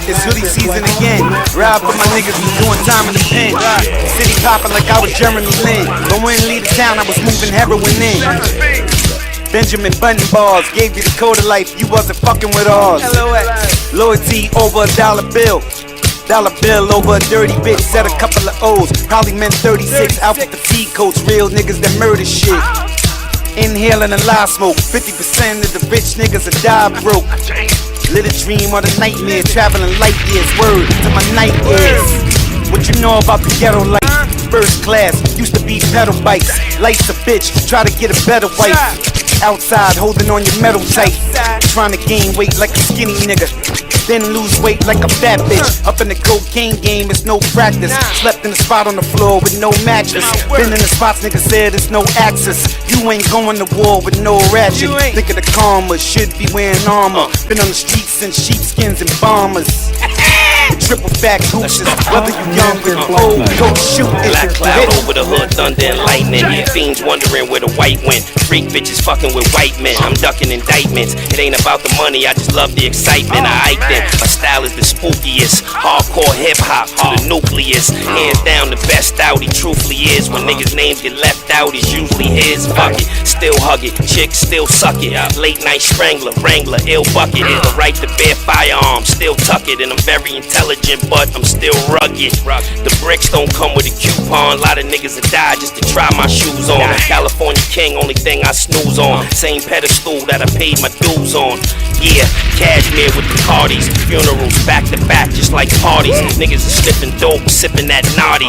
It's hoodie season again. Ride for my niggas who's doing time in the pen. City popping like I was Jeremy Lin. But when leave the town, I was moving heroin in. Benjamin Button bars gave you the code of life. You wasn't fucking with ours. Loyalty over $1 bill. Dollar bill over a dirty bitch, said a couple of O's. Probably meant 36 alpha fatigue coats. Real niggas that murder shit. Inhaling a lie smoke. 50% of the rich niggas are die broke. Lit a dream or the nightmare. Traveling light years. Word to my night ears. What you know about the ghetto life? First class, used to be pedal bikes. Life's a bitch, try to get a better wife. Outside, holding on your metal tight. Trying to gain weight like a skinny nigga, then lose weight like a fat bitch. Up in the cocaine game, it's no practice. Slept in the spot on the floor with no mattress. Been in the spots, nigga said it's no access. You ain't going to war with no ratchet. Think of the karma, should be wearing armor. Been on the streets since sheepskins and bombers. Triple fat gooses, whether you young or old, go shoot it. Black cloud over the hood, thunder and lightning. Fiends wondering where the white went. Freak bitches fucking with white men. I'm ducking indictments. It ain't about the money, I just love the excitement. I hyped it. My style is the spookiest. Hardcore hip hop to the nucleus. Hands down the best out, he truthfully is. When niggas' names get left out, it's usually his. Fuck it, still hug it. Chicks still suck it. Late night strangler, wrangler, ill bucket. The right to bear firearms, still tuck it. And I'm very intelligent, but I'm still rugged. The bricks don't come with a coupon. A lot of niggas have died just to try my shoes on. California king, only thing I snooze on. Same pedestal that I paid my dues on. Yeah, cashmere with the parties. Funerals back to back, just like parties. Niggas are sniffing dope, sipping that naughty.